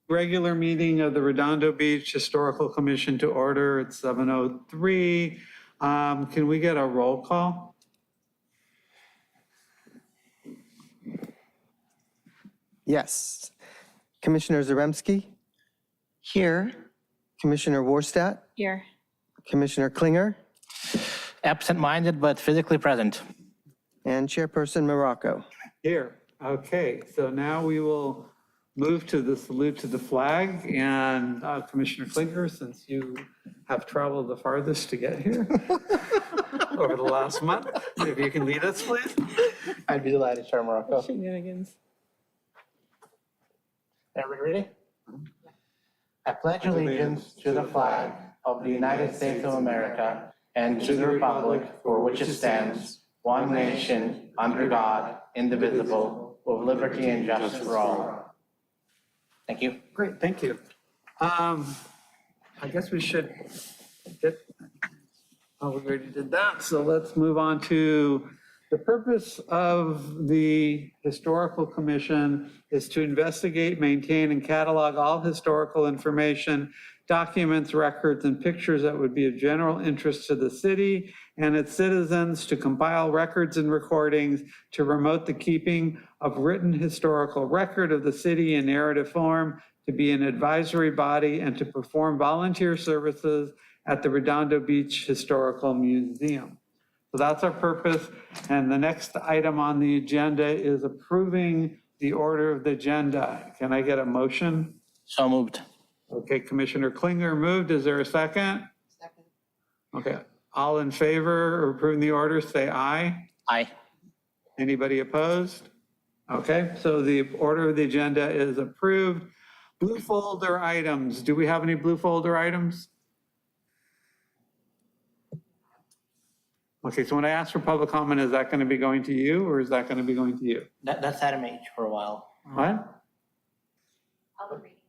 Regular meeting of the Redondo Beach Historical Commission to order at 7:03. Can we get a roll call? Yes. Commissioner Zaremski, Here. Commissioner Warstadt, Here. Commissioner Klinger, Absent-minded but physically present. and Chairperson Morocco. Here. Okay, so now we will move to the salute to the flag. And Commissioner Klinger, since you have traveled the farthest to get here over the last month, if you can lead us, please. I'd be delighted, Chair Morocco. Shenanigans. Everybody ready? I pledge allegiance to the flag of the United States of America and to the republic for which it stands, one nation, under God, indivisible, with liberty and justice for all. Thank you. Great, thank you. I guess we should get, oh, we already did that. So let's move on to the purpose of the Historical Commission is to investigate, maintain, and catalog all historical information, documents, records, and pictures that would be of general interest to the city and its citizens, to compile records and recordings, to promote the keeping of written historical record of the city in narrative form, to be an advisory body, and to perform volunteer services at the Redondo Beach Historical Museum. So that's our purpose. And the next item on the agenda is approving the order of the agenda. Can I get a motion? So moved. Okay, Commissioner Klinger moved. Is there a second? Second. Okay, all in favor of approving the order, say aye. Aye. Anybody opposed? Okay, so the order of the agenda is approved. Blue folder items. Do we have any blue folder items? Okay, so when I ask for public comment, is that going to be going to you or is that going to be going to you? That's Adam H for a while. What?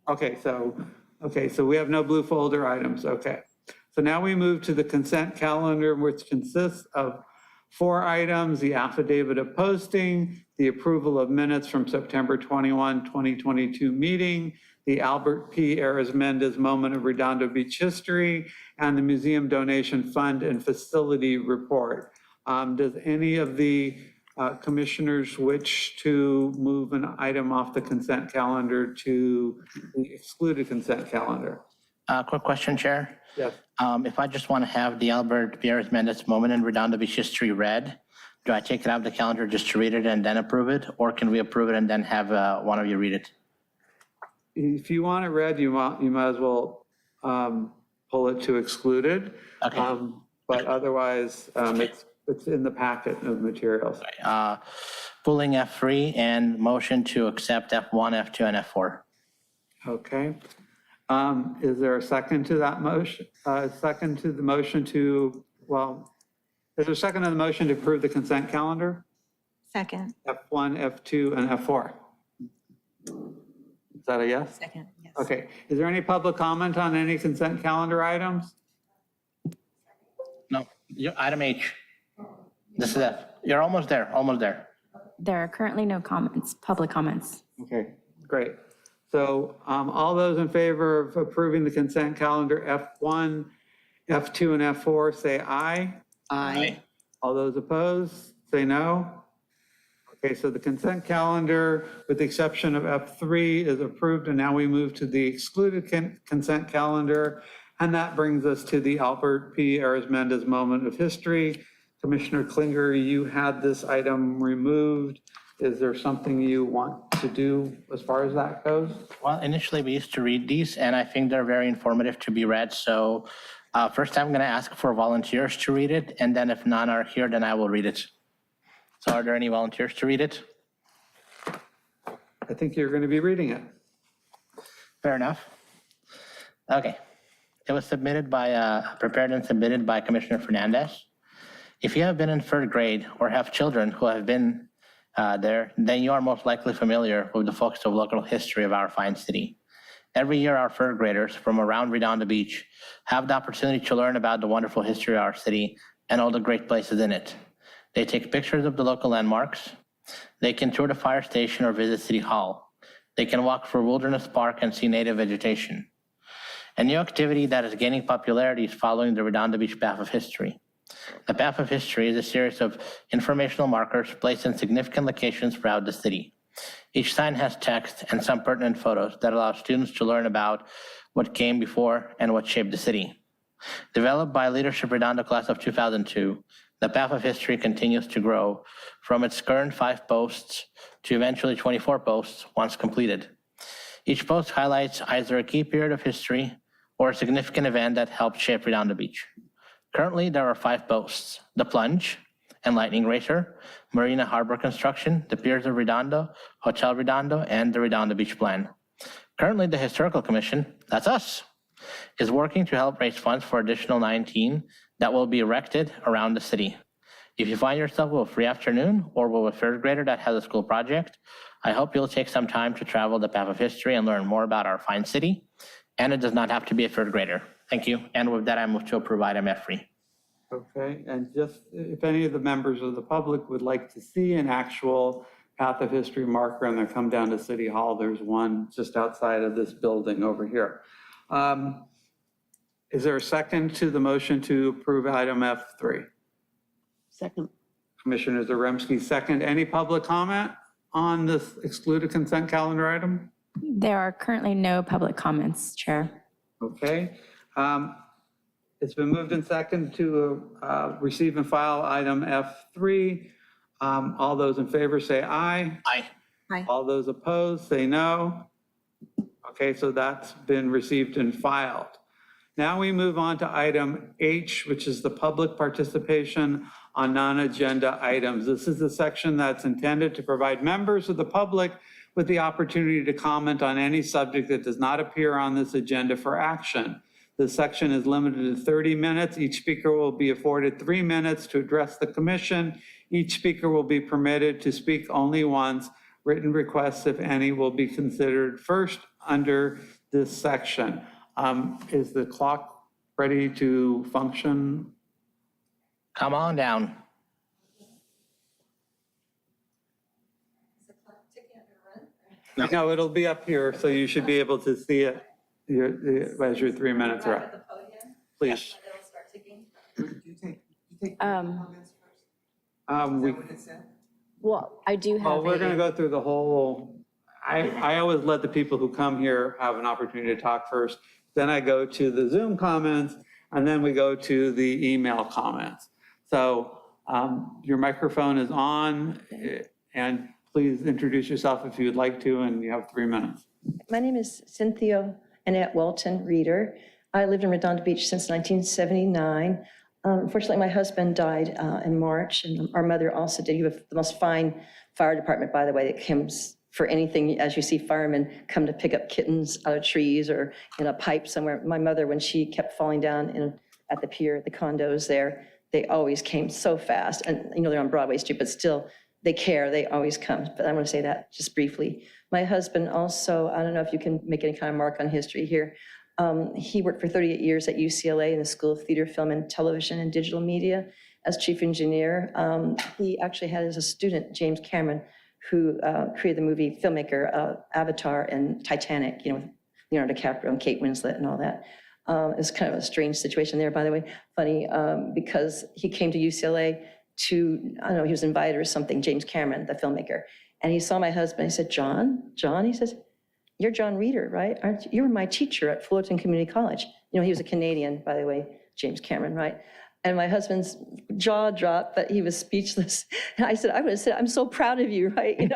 Okay, so we have no blue folder items. Okay. So now we move to the consent calendar, which consists of 4 items: the affidavit of posting, the approval of minutes from September 21, 2022 meeting, the Albert P. Arizmendiz Moment of Redondo Beach History, and the Museum Donation Fund and Facility Report. Does any of the commissioners wish to move an item off the consent calendar to the excluded consent calendar? Quick question, Chair. Yes. If I just want to have the Albert Pierre's Mendes Moment in Redondo Beach History read, do I take it out of the calendar just to read it and then approve it? Or can we approve it and then have one of you read it? If you want it read, you might as well pull it to excluded. Okay. But otherwise, it's in the packet of materials. Pulling F3 and motion to accept F1, F2, and F4. Okay. Is there a second to that motion? Second to the motion to, well, is there a second to the motion to approve the consent calendar? Second. F1, F2, and F4. Is that a yes? Second, yes. Okay. Is there any public comment on any consent calendar items? No, item H. This is F. You're almost there, almost there. There are currently no comments, public comments. Okay, great. So all those in favor of approving the consent calendar F1, F2, and F4, say aye. Aye. All those opposed, say no. Okay, so the consent calendar, with the exception of F3, is approved, and now we move to the excluded consent calendar, and that brings us to the Albert P. Arizmendiz Moment of History. Commissioner Klinger, you had this item removed. Is there something you want to do as far as that goes? Well, initially we used to read these and I think they're very informative to be read. So first I'm going to ask for volunteers to read it. And then if none are here, then I will read it. So are there any volunteers to read it? I think you're going to be reading it. Fair enough. Okay. It was submitted by, prepared and submitted by Commissioner Fernandez. If you have been in 3rd grade or have children who have been there, then you are most likely familiar with the focus of local history of our fine city. Every year, our 3rd graders from around Redondo Beach have the opportunity to learn about the wonderful history of our city and all the great places in it. They take pictures of the local landmarks. They can tour the fire station or visit City Hall. They can walk through Wilderness Park and see native vegetation. A new activity that is gaining popularity is following the Redondo Beach Path of History. The Path of History is a series of informational markers placed in significant locations throughout the city. Each sign has text and some pertinent photos that allow students to learn about what came before and what shaped the city. Developed by Leadership Redondo class of 2002, the Path of History continues to grow from its current 5 posts to eventually 24 posts once completed. Each post highlights either a key period of history or a significant event that helped shape Redondo Beach. Currently, there are 5 posts: the Plunge, Enlightening Racer, Marina Harbor Construction, the Piers of Redondo, Hotel Redondo, and the Redondo Beach Plan. Currently, the Historical Commission, that's us, is working to help raise funds for additional 19 that will be erected around the city. If you find yourself with a free afternoon or with a third grader that has a school project, I hope you'll take some time to travel the Path of History and learn more about our fine city. And it does not have to be a third grader. Thank you. And with that, I move to approve item F3. Okay, and just if any of the members of the public would like to see an actual Path of History marker and they come down to City Hall, there's one just outside of this building over here. Is there a second to the motion to approve item F3? Second. Commissioner Zaremski, second. Any public comment on this excluded consent calendar item? There are currently no public comments, Chair. Okay. It's been moved and second to receive and file item F3. All those in favor say aye. Aye. All those opposed say no. Okay, so that's been received and filed. Now we move on to item H, which is the public participation on non-agenda items. This is the section that's intended to provide members of the public with the opportunity to comment on any subject that does not appear on this agenda for action. This section is limited to 30 minutes. Each speaker will be afforded 3 minutes to address the commission. Each speaker will be permitted to speak only once. Written requests, if any, will be considered first under this section. Is the clock ready to function? Come on down. No, it'll be up here, so you should be able to see it as your 3 minutes are up. Please. We, Well, I do have we're going to go through the whole, I always let the people who come here have an opportunity to talk first. Then I go to the Zoom comments, and then we go to the email comments. So your microphone is on, and please introduce yourself if you would like to, and you have 3 minutes. My name is Cynthia Annette Welton Reeder. I lived in Redondo Beach since 1979. Unfortunately, my husband died in March, and our mother also did. You have the most fine fire department, by the way, that comes for anything. As you see firemen come to pick up kittens out of trees or in a pipe somewhere. My mother, when she kept falling down at the pier, the condos there, they always came so fast. And you know, they're on Broadway Street, but still, they care, they always come. But I want to say that just briefly. My husband also, I don't know if you can make any kind of mark on history here. He worked for 38 years at UCLA in the School of Theater, Film, and Television and Digital Media as chief engineer. He actually had as a student, James Cameron, who created the movie filmmaker, Avatar and Titanic, you know, with Leonardo DiCaprio and Kate Winslet and all that. It was kind of a strange situation there, by the way, funny, because he came to UCLA to, I don't know, he was invited or something, James Cameron, the filmmaker. And he saw my husband, he said, John, he says, you're John Reeder, right? Aren't you? You were my teacher at Fullerton Community College. You know, he was a Canadian, by the way, James Cameron, right? And my husband's jaw dropped, but he was speechless. And I said, I would have said, I'm so proud of you, right?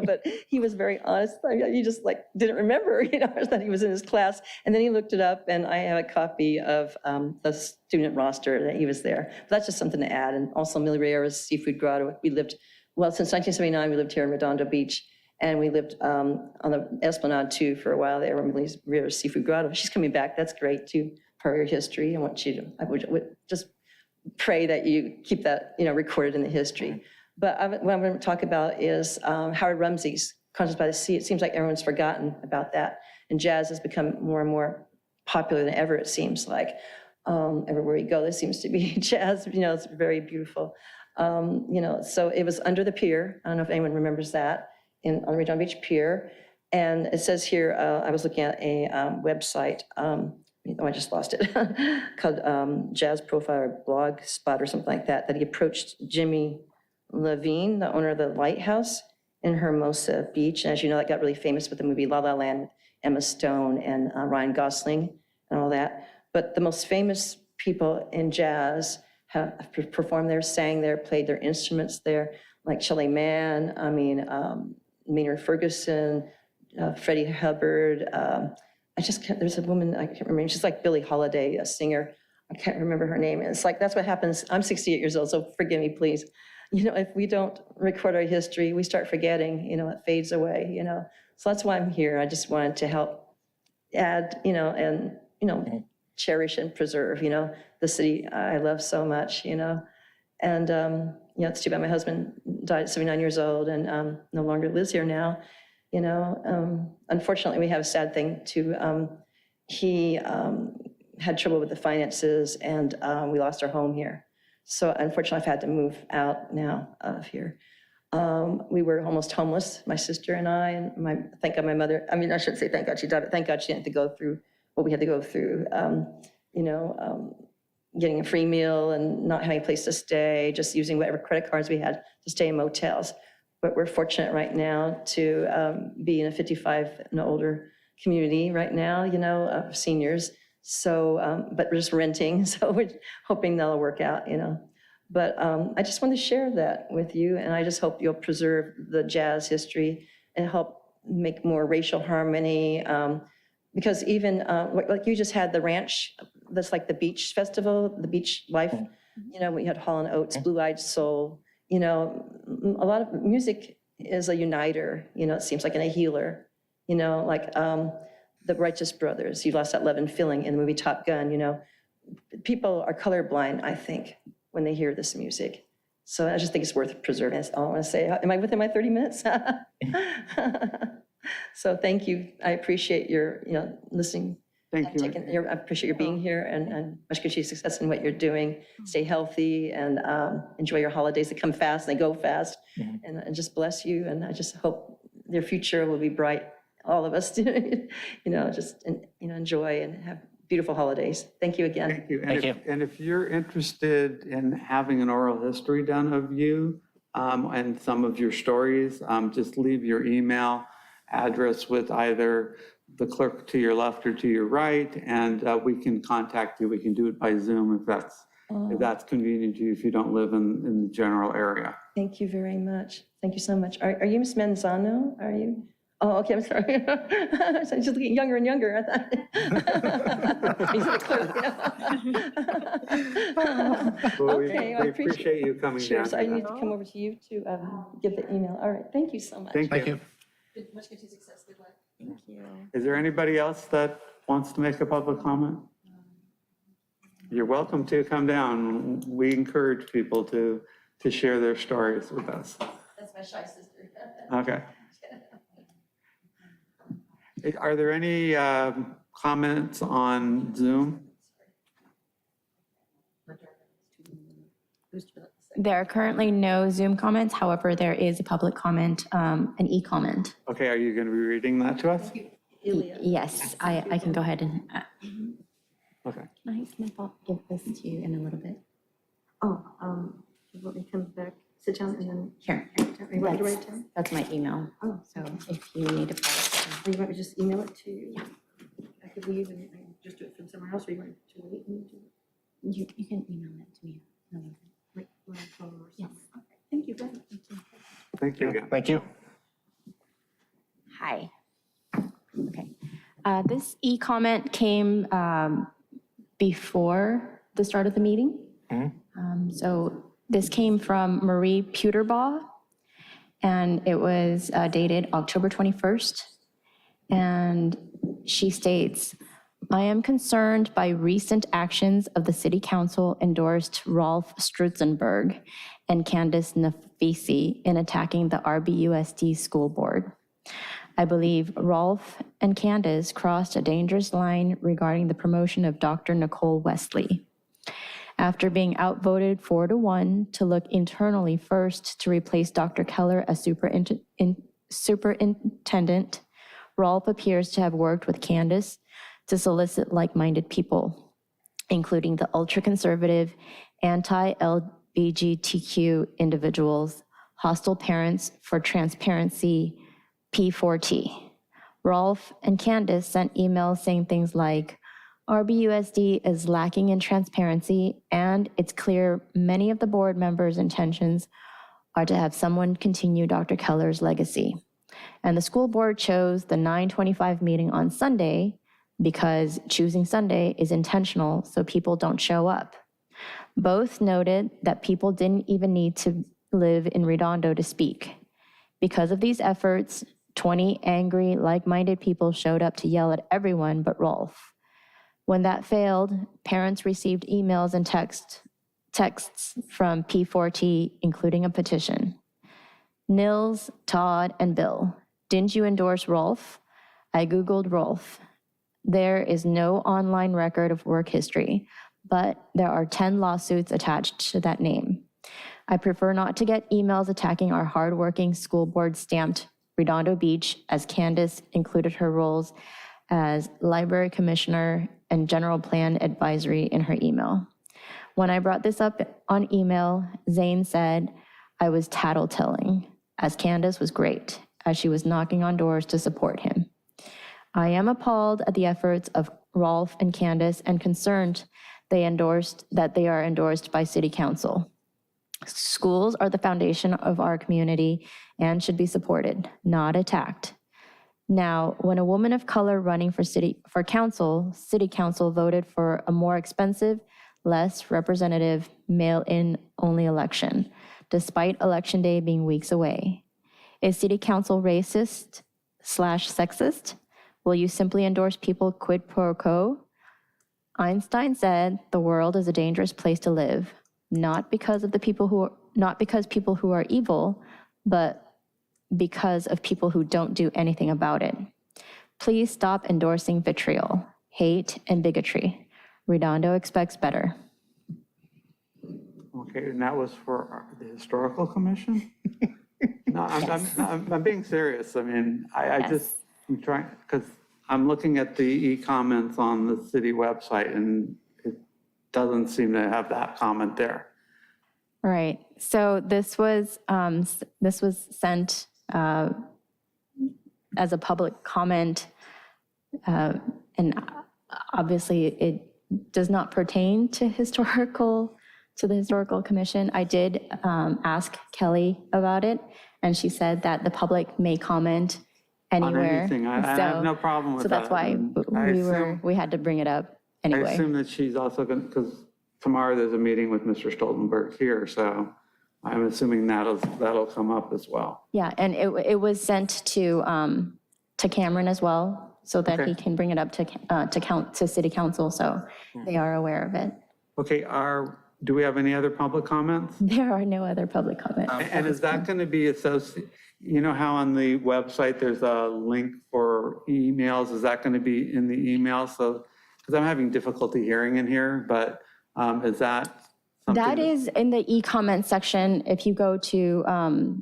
But he was very honest. I mean, he just like didn't remember, that he was in his class. And then he looked it up, and I have a copy of the student roster that he was there. But that's just something to add. And also Millie Riera's Seafood Grotto. We lived, well, since 1979, we lived here in Redondo Beach. And we lived on the Esplanade too for a while there, Millie Riera's Seafood Grotto. She's coming back. That's great too, for your history. I want you to, I would just pray that you keep that, recorded in the history. But what I'm going to talk about is Howard Rumsey's Conscience by the Sea. It seems like everyone's forgotten about that. And jazz has become more and more popular than ever, it seems like. Everywhere you go, there seems to be jazz, it's very beautiful. So it was under the pier. I don't know if anyone remembers that, on the Redondo Beach Pier. And it says here, I was looking at a website, I just lost it, called Jazz Profile or Blog Spot or something like that, that he approached Jimmy Levine, the owner of the Lighthouse in Hermosa Beach. And as you know, that got really famous with the movie La La Land, with Emma Stone and Ryan Gosling and all that. But the most famous people in jazz have performed there, sang there, played their instruments there, like Shelley Mann, Maynard Ferguson, Freddie Hubbard. I just can't, there's a woman, I can't remember, she's like Billie Holiday, a singer. I can't remember her name. It's like, that's what happens. I'm 68 years old, so forgive me, please. If we don't record our history, we start forgetting, it fades away, So that's why I'm here. I just wanted to help add, and, cherish and preserve, the city I love so much, And, it's too bad my husband died at 79 years old and no longer lives here now. Unfortunately, we have a sad thing too. He had trouble with the finances and we lost our home here. So unfortunately, I've had to move out now of here. We were almost homeless, my sister and I, and thank God my mother, I shouldn't say thank God she died, but thank God she didn't have to go through what we had to go through. Getting a free meal and not having a place to stay, just using whatever credit cards we had to stay in motels. But we're fortunate right now to be in a 55 and older community right now, of seniors. So, but we're just renting, so we're hoping that'll work out, But I just want to share that with you, and I just hope you'll preserve the jazz history and help make more racial harmony. Because even, like you just had the ranch, that's like the beach festival, the beach life, we had Hall & Oates, Blue Eyed Soul, a lot of music is a uniter, it seems like, and a healer, like the Righteous Brothers, You Lost That Love and Feeling in the movie Top Gun, people are colorblind, I think, when they hear this music. So I just think it's worth preserving. That's all I want to say. Am I within my 30 minutes? So thank you. I appreciate your, listening. Thank you. I appreciate your being here and much continued success in what you're doing. Stay healthy and enjoy your holidays. They come fast, they go fast. And I just bless you. And I just hope your future will be bright. All of us, just enjoy and have beautiful holidays. Thank you again. Thank you. Thank you. And if you're interested in having an oral history done of you and some of your stories, just leave your email address with either the clerk to your left or to your right, and we can contact you. We can do it by Zoom if that's convenient to you, if you don't live in the general area. Thank you very much. Thank you so much. Are you Ms. Manzano? Are you? Oh, okay, I'm sorry. I'm just looking younger and younger. I thought. He's the clerk. Well, Okay, I we appreciate you coming Sure, down. so I need to come over to you to give the email. All right, thank you so much. Thank you. Much continued success. Good luck. Thank you. Is there anybody else that wants to make a public comment? You're welcome to come down. We encourage people to share their stories with us. That's my shy sister. Okay. Are there any comments on Zoom? There are currently no Zoom comments. However, there is a public comment, an e-comment. Okay, are you going to be reading that to us? Yes, I can go ahead and, Okay. can I give this to you in a little bit? You want me to come back, sit down, and then Here, are you ready to write it down? that's my email. Oh. So if you need to follow. Or you want me to just email it to you? I could leave and just do it from somewhere else, or you want to wait and do it? You can email it to me. in a little bit. Like my phone or Yes. something? Okay, thank you very much. Thank you again. Thank you. Hi. Okay. This e-comment came before the start of the meeting. So this came from Marie Puterbaugh, and it was dated October 21st. And she states, I am concerned by recent actions of the City Council endorsed Rolf Strutzenberg and Candace Nafisi in attacking the RBUSD School Board. I believe Rolf and Candace crossed a dangerous line regarding the promotion of Dr. Nicole Wesley. After being outvoted 4-1 to look internally first to replace Dr. Keller as superintendent, Rolf appears to have worked with Candace to solicit like-minded people, including the ultra-conservative, anti-LGBTQ individuals, hostile parents for transparency, P4T. Rolf and Candace sent emails saying things like, RBUSD is lacking in transparency, and it's clear many of the board members' intentions are to have someone continue Dr. Keller's legacy. And the school board chose the 9:25 meeting on Sunday because choosing Sunday is intentional so people don't show up. Both noted that people didn't even need to live in Redondo to speak. Because of these efforts, 20 angry, like-minded people showed up to yell at everyone but Rolf. When that failed, parents received emails and texts from P4T, including a petition. Nils, Todd, and Bill, didn't you endorse Rolf? I Googled Rolf. There is no online record of work history, but there are 10 lawsuits attached to that name. I prefer not to get emails attacking our hardworking school board stamped Redondo Beach, as Candace included her roles as library commissioner and general plan advisory in her email. When I brought this up on email, Zane said I was tattletelling, as Candace was great, as she was knocking on doors to support him. I am appalled at the efforts of Rolf and Candace and concerned that they are endorsed by City Council. Schools are the foundation of our community and should be supported, not attacked. Now, when a woman of color running for City Council voted for a more expensive, less representative, mail-in only election, despite Election Day being weeks away. Is City Council racist/sexist? Will you simply endorse people quid pro quo? Einstein said, the world is a dangerous place to live, not because people who are evil, but because of people who don't do anything about it. Please stop endorsing vitriol, hate, and bigotry. Redondo expects better. Okay, and that was for the Historical Commission? No, I'm being serious. I mean, I Yes. just, I'm trying, because I'm looking at the e-comments on the city website, and it doesn't seem to have that comment there. Right. So this was sent as a public comment, and obviously it does not pertain to the Historical Commission. I did ask Kelly about it, and she said that the public may comment On anywhere. anything, I have no problem with So that. that's why And we had to bring it up I anyway. assume that she's also going, because tomorrow there's a meeting with Mr. Stoltenberg here, so I'm assuming that'll come up as well. Yeah, and it was sent to Cameron as well, so that Okay. he can bring it up to City Council, so they are aware of it. Okay, do we have any other public comments? There are no other public comments. And is that going to be associated, you know how on the website there's a link for emails? Is that going to be in the email? So, because I'm having difficulty hearing in here, but is that something? That is in the e-comment section. If you go to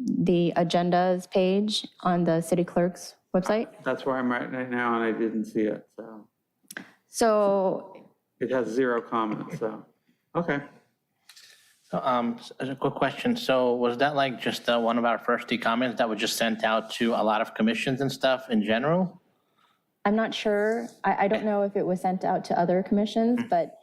the agendas page on the city clerk's website. That's where I'm right now, and I didn't see it, so. So It has 0 comments, so, okay. So, as a quick question, so was that like just one of our first comments that was just sent out to a lot of commissions and stuff in general? I'm not sure. I don't know if it was sent out to other commissions, but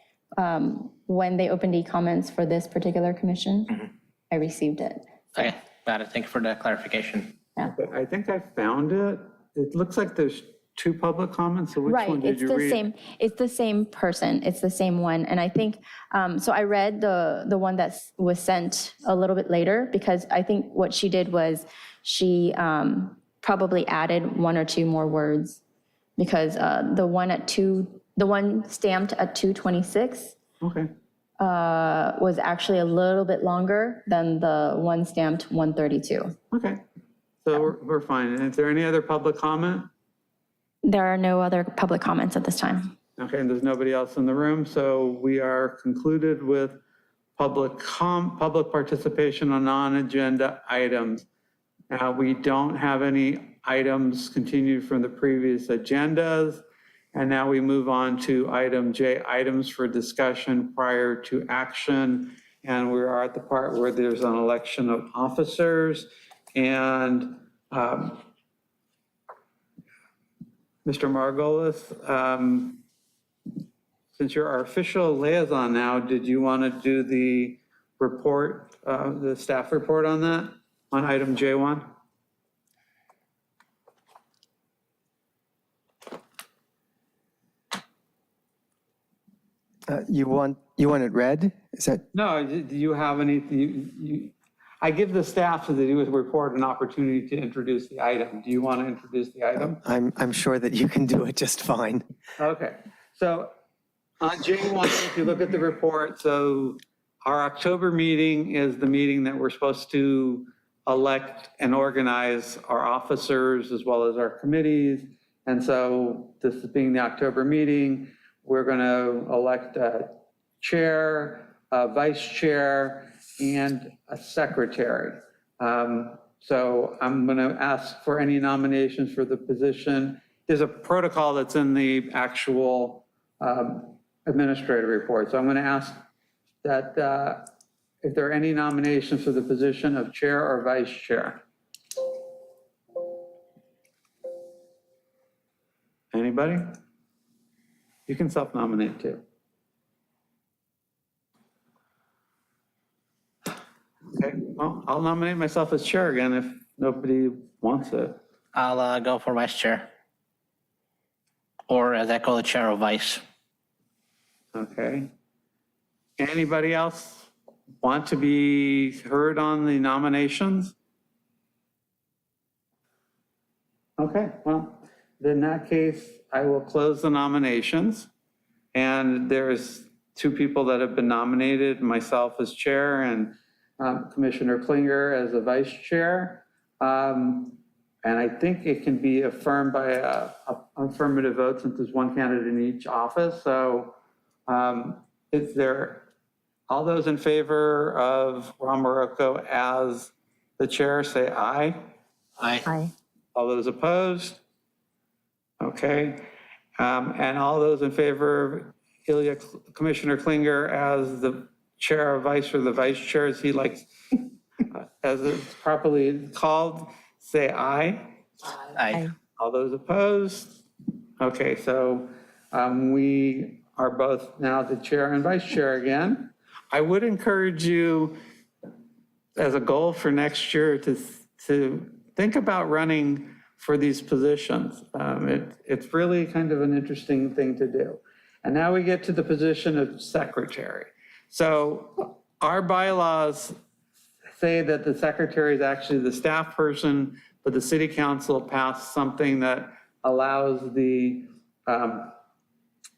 when they opened e-comments for this particular commission, I received it. Okay, got it. Thank you for the clarification. But I think I found it. It looks like there's 2 public comments, so which one Right, did it's you the read? same, it's the same person, it's the same one. And I think, so I read the one that was sent a little bit later, because I think what she did was she probably added 1 or 2 more words, because the one stamped at 2:26 Okay, was actually a little bit longer than the one stamped 1:32. okay. So we're fine. And is there any other public comment? There are no other public comments at this time. Okay, and there's nobody else in the room, so we are concluded with public participation on non-agenda items. We don't have any items continued from the previous agendas. And now we move on to item J, items for discussion prior to action. And we are at the part where there's an election of officers. And Mr. Margolis, since you're our official liaison now, did you want to do the report, the staff report on that, on item J1? You want it read? Is that, No, do you have any, I give the staff that do with report an opportunity to introduce the item. Do you want to introduce the item? I'm sure that you can do it just fine. Okay, so on J1, if you look at the report, so our October meeting is the meeting that we're supposed to elect and organize our officers as well as our committees. And so this being the October meeting, we're going to elect a chair, a vice chair, and a secretary. So I'm going to ask for any nominations for the position. There's a protocol that's in the actual administrative report. So I'm going to ask that if there are any nominations for the position of chair or vice chair. Anybody? You can self-nominate too. Okay, well, I'll nominate myself as chair again if nobody wants it. I'll go for vice chair. Or as I call it, chair or vice. Okay. Anybody else want to be heard on the nominations? Okay, well, in that case, I will close the nominations. And there's two people that have been nominated, myself as chair and Commissioner Klinger as the vice chair. And I think it can be affirmed by a affirmative vote since there's one candidate in each office. So is there, all those in favor of Ron Morocco as the chair, say aye. Aye. All those opposed? Okay. And all those in favor of Commissioner Klinger as the chair or vice or the vice chair, as he likes, as it's properly called, say aye. Aye. All those opposed? Okay, so we are both now the chair and vice chair again. I would encourage you, as a goal for next year, to think about running for these positions. It's really kind of an interesting thing to do. And now we get to the position of secretary. So our bylaws say that the secretary is actually the staff person, but the city council passed something that allows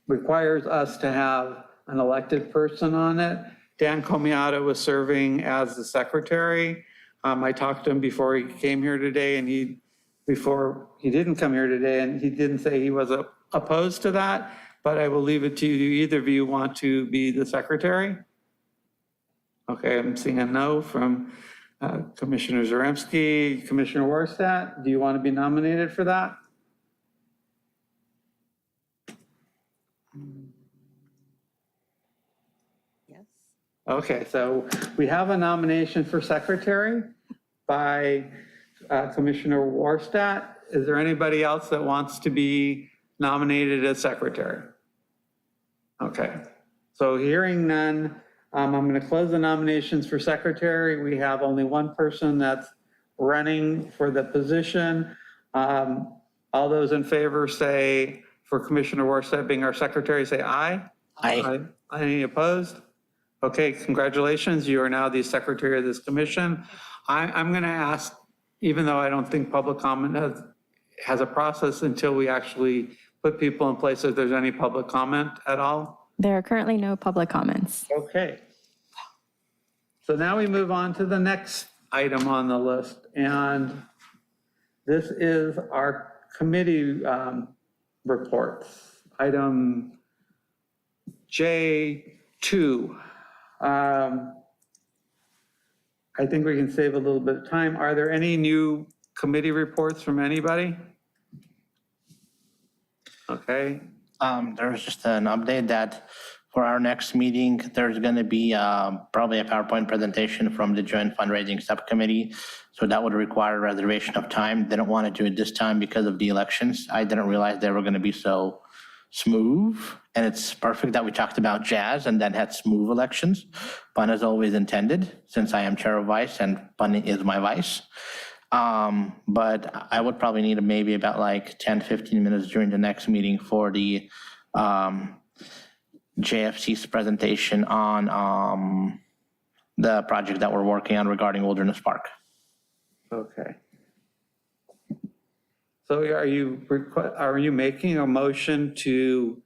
requires us to have an elected person on it. Dan Comiata was serving as the secretary. I talked to him before he came here today, and before he didn't come here today, and he didn't say he was opposed to that, but I will leave it to you. Do either of you want to be the secretary? Okay, I'm seeing a no from Commissioner Zaremski. Commissioner Warstadt, do you want to be nominated for that? Yes. Okay, so we have a nomination for secretary by Commissioner Warstadt. Is there anybody else that wants to be nominated as secretary? Okay, so hearing none, I'm going to close the nominations for secretary. We have only one person that's running for the position. All those in favor say, for Commissioner Warstadt being our secretary, say aye. Aye. Any opposed? Okay, congratulations. You are now the secretary of this commission. I'm going to ask, even though I don't think public comment has a process until we actually put people in place, if there's any public comment at all. There are currently no public comments. Okay. So now we move on to the next item on the list. And this is our committee reports. Item J2. I I think we can save a little bit of time. Are there any new committee reports from anybody? Okay, There's just an update that for our next meeting, there's going to be probably a PowerPoint presentation from the Joint Fundraising Subcommittee. So that would require a reservation of time. They don't want to do it this time because of the elections. I didn't realize they were going to be so smooth. And it's perfect that we talked about jazz and then had smooth elections. Pun as always intended, since I am chair of vice and pun is my vice. But I would probably need maybe about like 10, 15 minutes during the next meeting for the JFC's presentation on the project that we're working on regarding Wilderness Park. okay. So are you making a motion to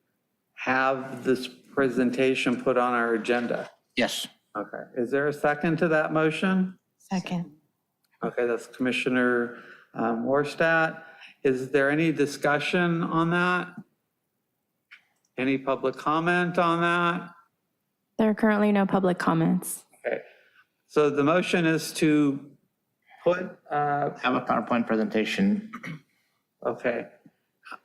have this presentation put on our agenda? Yes. Okay, is there a second to that motion? Second. Okay, that's Commissioner Morstadt. Is there any discussion on that? Any public comment on that? There are currently no public comments. Okay, so the motion is to put, Have a PowerPoint presentation. okay,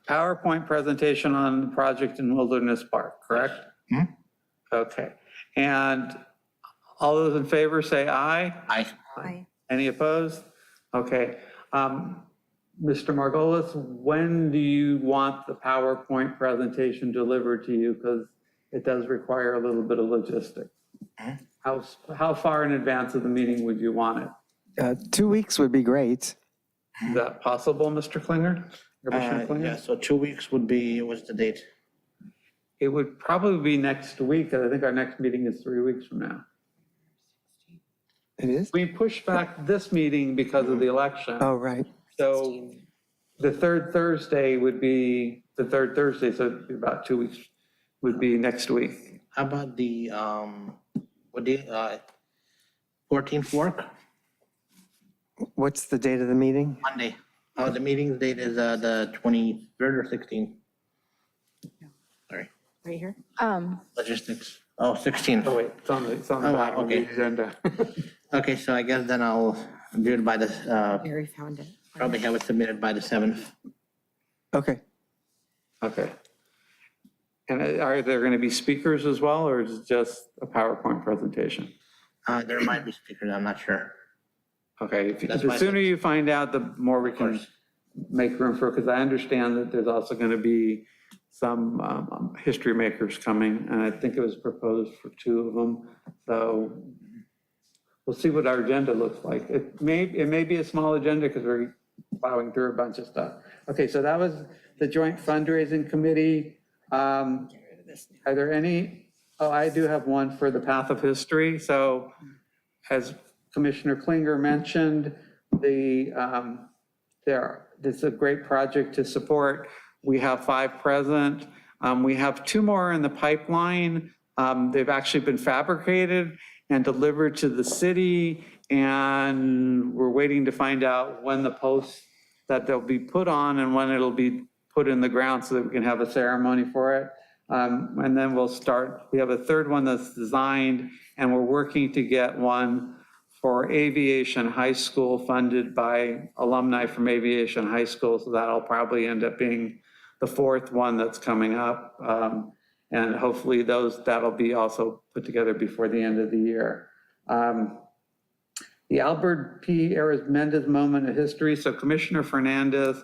PowerPoint presentation on the project in Wilderness Park, correct? Mhm. Okay, and all those in favor say aye. Aye. Any opposed? Okay. Mr. Margolis, when do you want the PowerPoint presentation delivered to you? Because it does require a little bit of logistics. How far in advance of the meeting would you want it? 2 weeks would be great. Is that possible, Mr. Klinger? Commissioner Klinger? Yeah, so 2 weeks would be, what's the date? It would probably be next week, because I think our next meeting is 3 weeks from now. It is? We pushed back this meeting because of the election. Oh, right. So the third Thursday would be the third Thursday, so it'd be about 2 weeks, would be next week. How about the, what day, 14th work? What's the date of the meeting? Monday. The meeting's date is the 23rd or 16th? Sorry, Right here? logistics. Oh, 16th. Oh, wait, it's on the Oh, back of the okay. agenda. Okay, so I guess then I'll do it by the, Mary found it. probably have it submitted by the 7th. Okay. Okay. And are there going to be speakers as well, or is it just a PowerPoint presentation? There might be speakers, I'm not sure. Okay, That's the my sooner sense. you find out, the more we can course. make room for, because I understand that there's also going to be some history makers coming, and I think it was proposed for 2 of them. So we'll see what our agenda looks like. It may be a small agenda because we're plowing through a bunch of stuff. Okay, so that was the Joint Fundraising Committee. Are there any, I do have one for the Path of History. So as Commissioner Klinger mentioned, this is a great project to support. We have 5 present. We have 2 more in the pipeline. They've actually been fabricated and delivered to the city, and we're waiting to find out when the posts that they'll be put on and when it'll be put in the ground so that we can have a ceremony for it. And then we'll start, we have a 3rd one that's designed, and we're working to get one for Aviation High School funded by alumni from Aviation High School. So that'll probably end up being the 4th one that's coming up. And hopefully that'll be also put together before the end of the year. The Albert P. Mendez Moment of History. So Commissioner Fernandez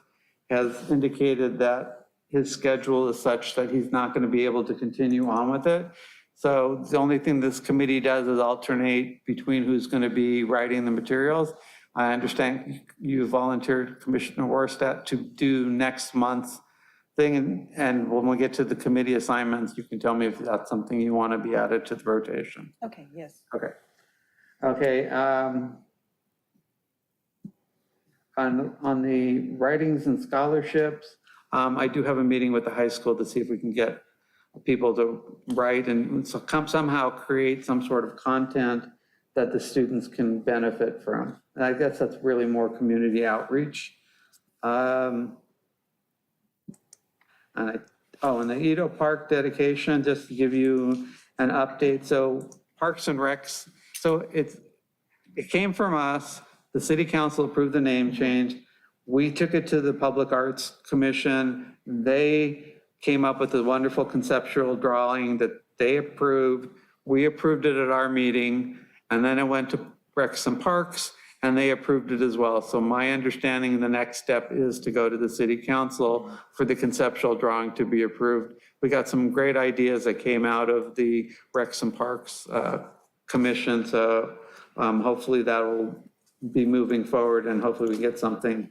has indicated that his schedule is such that he's not going to be able to continue on with it. So the only thing this committee does is alternate between who's going to be writing the materials. I understand you volunteered, Commissioner Warstadt, to do next month's thing. And when we get to the committee assignments, you can tell me if that's something you want to be added to the rotation. Okay, yes. Okay. Okay. On the writings and scholarships, I do have a meeting with the high school to see if we can get people to write and somehow create some sort of content that the students can benefit from. And I guess that's really more community outreach. And the Edo Park dedication, just to give you an update. So Parks and Recs, so it came from us. The city council approved the name change. We took it to the Public Arts Commission. They came up with a wonderful conceptual drawing that they approved. We approved it at our meeting, and then it went to Recs and Parks, and they approved it as well. So my understanding, the next step is to go to the city council for the conceptual drawing to be approved. We got some great ideas that came out of the Recs and Parks Commission, so hopefully that will be moving forward, and hopefully we get something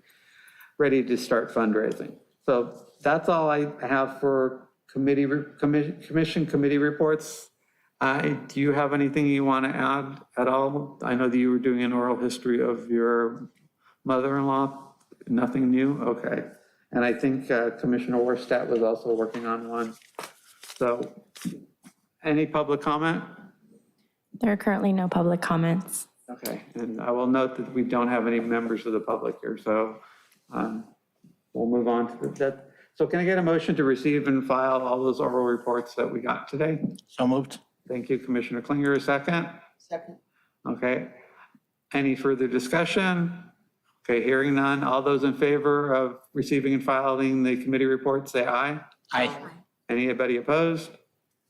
ready to start fundraising. So that's all I have for commission committee reports. Do you have anything you want to add at all? I know that you were doing an oral history of your mother-in-law. Nothing new? Okay. And I think Commissioner Worstadt was also working on one. So any public comment? There are currently no public comments. Okay, and I will note that we don't have any members of the public here, so we'll move on to that. So can I get a motion to receive and file all those oral reports that we got today? So moved. Thank you, Commissioner Klinger, a second? Second. Okay. Any further discussion? Okay, hearing none. All those in favor of receiving and filing the committee reports, say aye. Aye. Anybody opposed?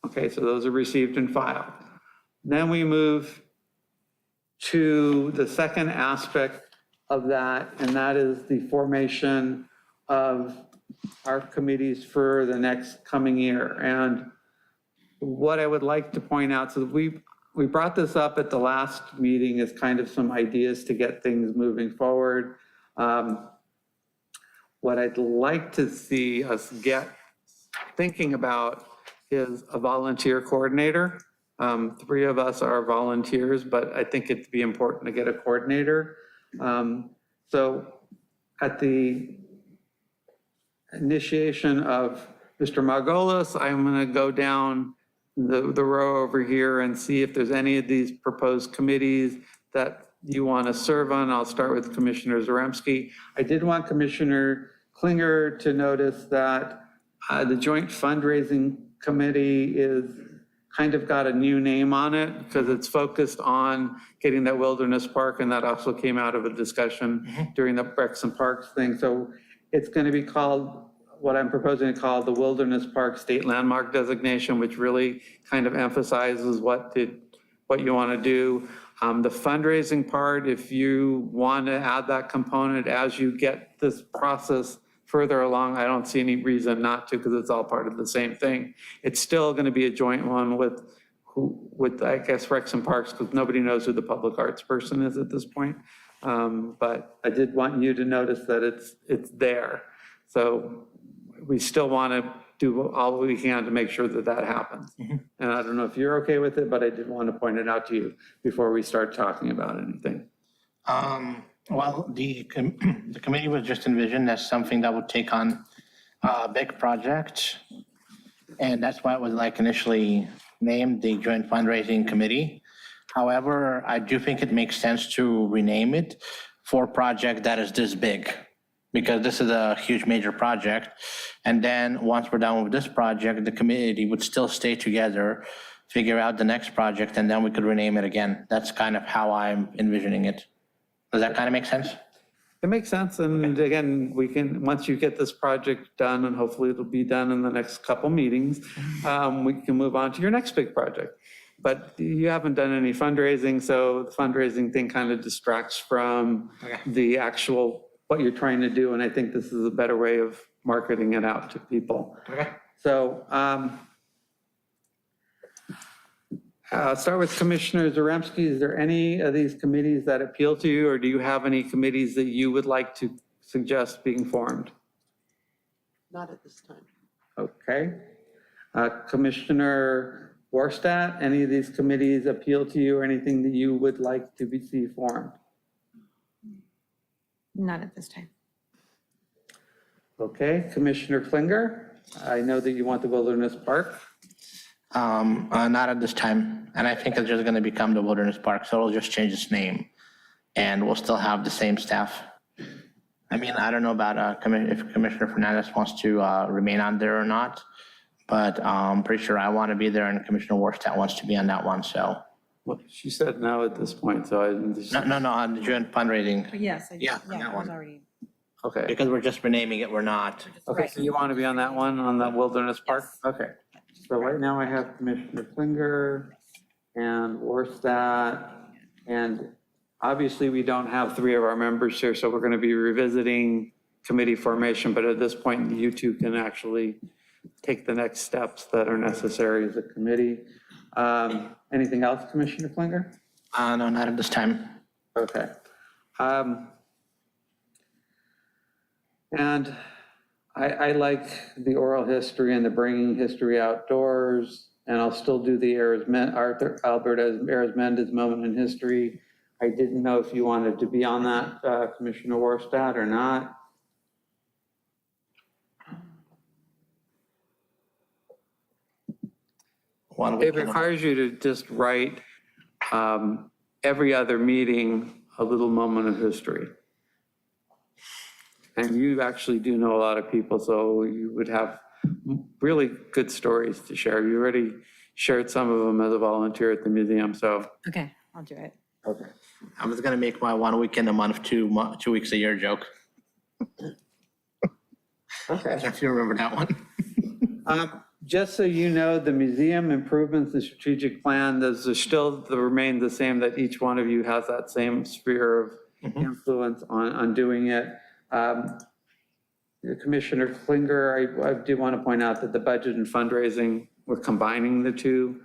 Okay, so those are received and filed. Then we move to the second aspect of that, and that is the formation of our committees for the next coming year. And what I would like to point out, so we brought this up at the last meeting as kind of some ideas to get things moving forward. What I'd like to see us get thinking about is a volunteer coordinator. 3 of us are volunteers, but I think it'd be important to get a coordinator. So at the initiation of Mr. Margolis, I'm going to go down the row over here and see if there's any of these proposed committees that you want to serve on. I'll start with Commissioner Zaremski. I did want Commissioner Klinger to notice that the Joint Fundraising Committee is kind of got a new name on it because it's focused on getting that wilderness park, and that also came out of a discussion during the Recs and Parks thing. So it's going to be called, what I'm proposing to call the Wilderness Park State Landmark Designation, which really kind of emphasizes what you want to do. The fundraising part, if you want to add that component as you get this process further along, I don't see any reason not to, because it's all part of the same thing. It's still going to be a joint one with I guess Recs and Parks, because nobody knows who the public arts person is at this point. But I did want you to notice that it's there. So we still want to do all we can to make sure that that happens. And I don't know if you're okay with it, but I did want to point it out to you before we start talking about anything. Well, the committee was just envisioned as something that would take on a big project. And that's why it was like initially named the Joint Fundraising Committee. However, I do think it makes sense to rename it for a project that is this big, because this is a huge major project. And then once we're done with this project, the committee would still stay together, figure out the next project, and then we could rename it again. That's kind of how I'm envisioning it. Does that kind of make sense? It makes sense. And again, we can, once you get this project done, and hopefully it'll be done in the next couple meetings, we can move on to your next big project. But you haven't done any fundraising, so the fundraising thing kind of distracts from the actual, what you're trying to do. And I think this is a better way of marketing it out to people. Okay. So I'll start with Commissioner Zaremski. Is there any of these committees that appeal to you, or do you have any committees that you would like to suggest being formed? Not at this time. Okay. Commissioner Worstadt, any of these committees appeal to you, or anything that you would like to see formed? Not at this time. Okay. Commissioner Klinger, I know that you want the Wilderness Park. Not at this time. And I think it's just going to become the Wilderness Park, so it'll just change its name and we'll still have the same staff. I mean, I don't know about if Commissioner Fernandez wants to remain on there or not, but I'm pretty sure I want to be there and Commissioner Worstadt wants to be on that one. So Well, she said no at this point, so I didn't. No, on the joint fundraising, Yes. Yeah, on that I was one. already. Okay, because we're just renaming it, we're not. okay, so you want to be on that one, on the Wilderness Park? Yes. Okay. So right now I have Commissioner Klinger and Orstat, and obviously we don't have three of our members here, so we're going to be revisiting committee formation, but at this point, you two can actually take the next steps that are necessary as a committee. Anything else, Commissioner Klinger? No, not at this time. Okay. And I like the oral history and the bringing history outdoors, and I'll still do the Albert Arizmenda's moment in history. I didn't know if you wanted to be on that, Commissioner Warstad, or not. It requires you to just write every other meeting a little moment of history. And you actually do know a lot of people, so you would have really good stories to share. You already shared some of them as a volunteer at the museum, so. Okay, I'll do it. Okay. I was gonna make my 1 weekend a month, 2 weeks a year joke. Okay. If you remember that one. Just so you know, the museum improvements, the strategic plan, those are still remain the same, that each one of you has that same sphere of influence on doing it. Commissioner Klinger, I do want to point out that the budget and fundraising, we're combining the two.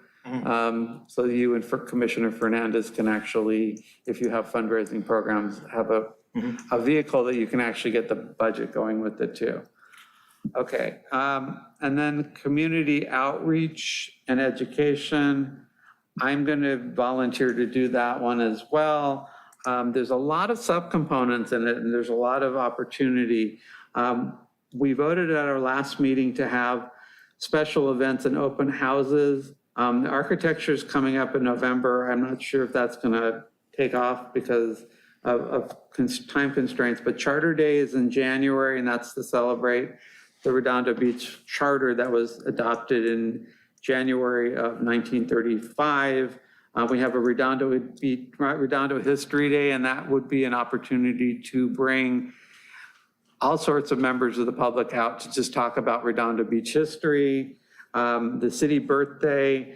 So you and Commissioner Fernandez can actually, if you have fundraising programs, have a vehicle that you can actually get the budget going with it too. Okay, and then community outreach and education. I'm going to volunteer to do that one as well. There's a lot of subcomponents in it, and there's a lot of opportunity. We voted at our last meeting to have special events and open houses. The architecture is coming up in November. I'm not sure if that's going to take off because of time constraints, but Charter Day is in January, and that's to celebrate the Redondo Beach Charter that was adopted in January of 1935. We have a Redondo History Day, and that would be an opportunity to bring all sorts of members of the public out to just talk about Redondo Beach history. The city birthday,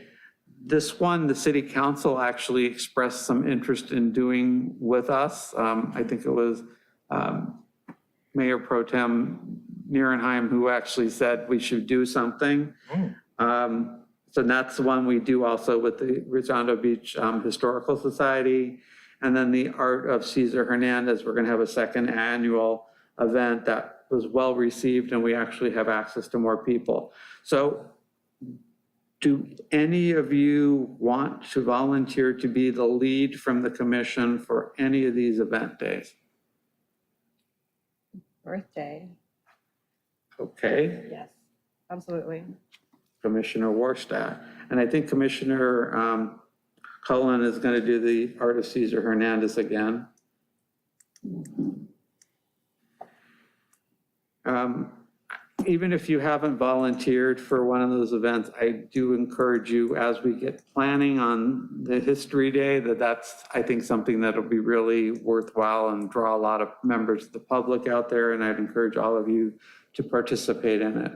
this one, the city council actually expressed some interest in doing with us. I think it was Mayor Pro Tem Nierenheim who actually said we should do something. So that's the one we do also with the Redondo Beach Historical Society. And then the Art of Cesar Hernandez, we're going to have a second annual event that was well received, and we actually have access to more people. So do any of you want to volunteer to be the lead from the commission for any of these event days? Birthday, Okay, yes, absolutely. Commissioner Warstad. And I think Commissioner Cullen is going to do the Art of Cesar Hernandez again. Even if you haven't volunteered for one of those events, I do encourage you, as we get planning on the History Day, that's, I think, something that'll be really worthwhile and draw a lot of members of the public out there, and I'd encourage all of you to participate in it.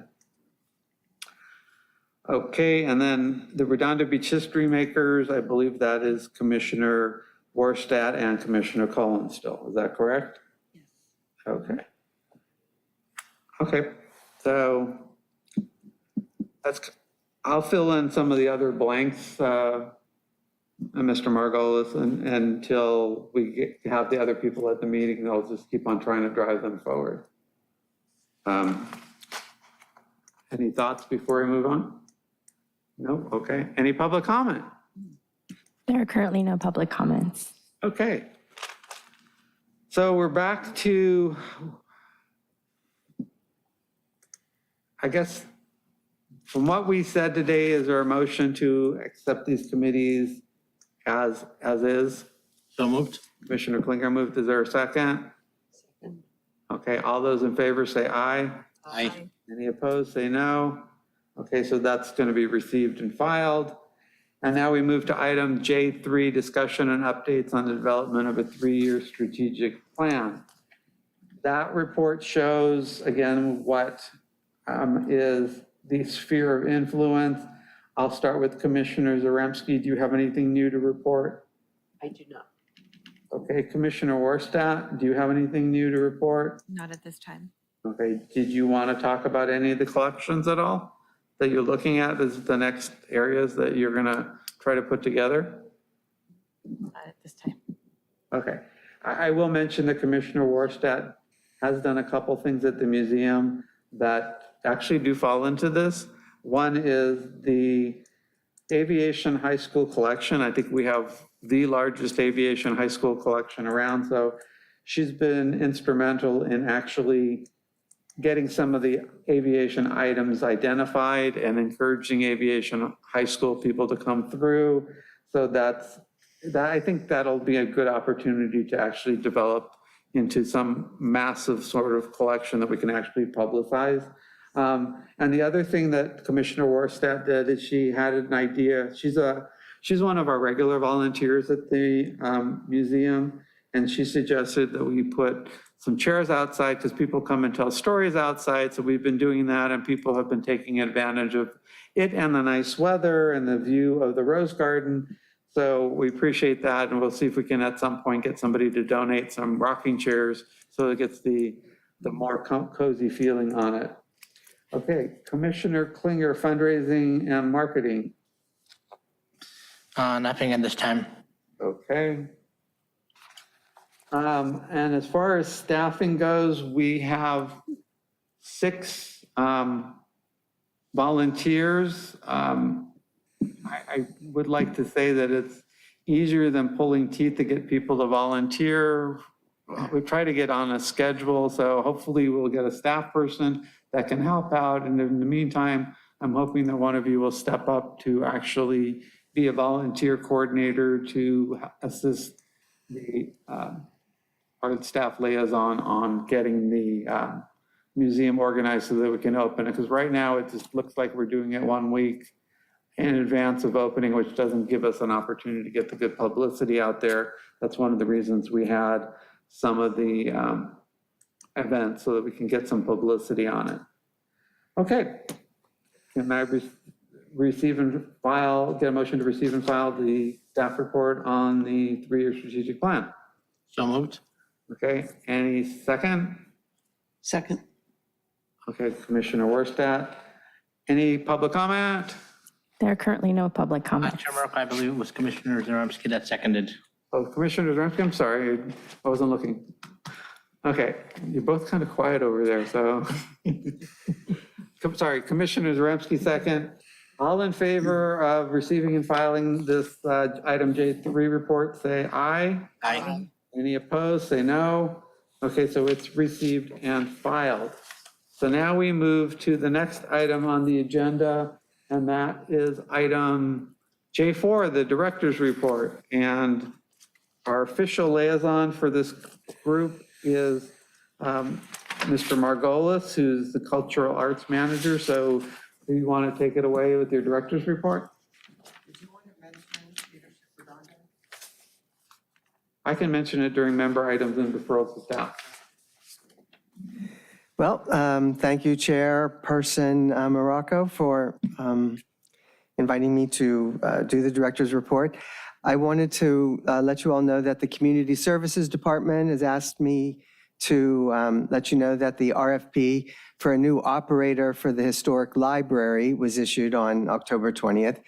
Okay, and then the Redondo Beach History Makers, I believe that is Commissioner Warstad and Commissioner Cullen still, is that correct? Yes. Okay. Okay, so I'll fill in some of the other blanks, Mr. Margolis, until we have the other people at the meeting. I'll just keep on trying to drive them forward. Any thoughts before we move on? No? Okay. Any public comment? There are currently no public comments. Okay. So we're back to, I guess, from what we said today, is there a motion to accept these committees as is? So moved. Commissioner Klinger moved. Is there a second? Second. Okay, all those in favor say aye. Aye. Any opposed, say no. Okay, so that's going to be received and filed. And now we move to item J3, discussion and updates on the development of a 3-year strategic plan. That report shows, again, what is the sphere of influence. I'll start with Commissioner Zaremski. Do you have anything new to report? I do not. Okay, Commissioner Warstadt, do you have anything new to report? Not at this time. Okay, did you want to talk about any of the collections at all that you're looking at as the next areas that you're going to try to put together? Not at this time. Okay, I will mention that Commissioner Warstadt has done a couple things at the museum that actually do fall into this. One is the aviation high school collection. I think we have the largest aviation high school collection around. So she's been instrumental in actually getting some of the aviation items identified and encouraging aviation high school people to come through. So I think that'll be a good opportunity to actually develop into some massive sort of collection that we can actually publicize. And the other thing that Commissioner Warstadt did is she had an idea. She's one of our regular volunteers at the museum, and she suggested that we put some chairs outside because people come and tell stories outside. So we've been doing that, and people have been taking advantage of it and the nice weather and the view of the Rose Garden. So we appreciate that, and we'll see if we can at some point get somebody to donate some rocking chairs so it gets the more cozy feeling on it. Okay, Commissioner Klinger, fundraising and marketing. Nothing at this time. Okay. And as far as staffing goes, we have 6 volunteers. I would like to say that it's easier than pulling teeth to get people to volunteer. We try to get on a schedule, so hopefully we'll get a staff person that can help out. And in the meantime, I'm hoping that one of you will step up to actually be a volunteer coordinator to assist the our staff liaison on getting the museum organized so that we can open it. Because right now it just looks like we're doing it 1 week in advance of opening, which doesn't give us an opportunity to get the good publicity out there. That's one of the reasons we had some of the events so that we can get some publicity on it. Okay. Can I receive and file, get a motion to receive and file the staff report on the 3-year strategic plan? So moved. Okay, any second? Second. Okay, Commissioner Warstadt. Any public comment? There are currently no public comments. Chair Marco, I believe it was Commissioner Zaremski that seconded. Oh, Commissioner Zaremski, I'm sorry, I wasn't looking. Okay, you're both kind of quiet over there, so. Sorry, Commissioner Zaremski, second. All in favor of receiving and filing this item J3 report, say aye. Aye. Any opposed, say no. Okay, so it's received and filed. So now we move to the next item on the agenda, and that is item J4, the director's report. And our official liaison for this group is Mr. Margolis, who's the cultural arts manager. So do you want to take it away with your director's report? Did you want to mention leadership Redondo? I can mention it during member items and deferrals to staff. Well, thank you, Chairperson Morocco, for inviting me to do the director's report. I wanted to let you all know that the Community Services Department has asked me to let you know that the RFP for a new operator for the Historic Library was issued on October 20th.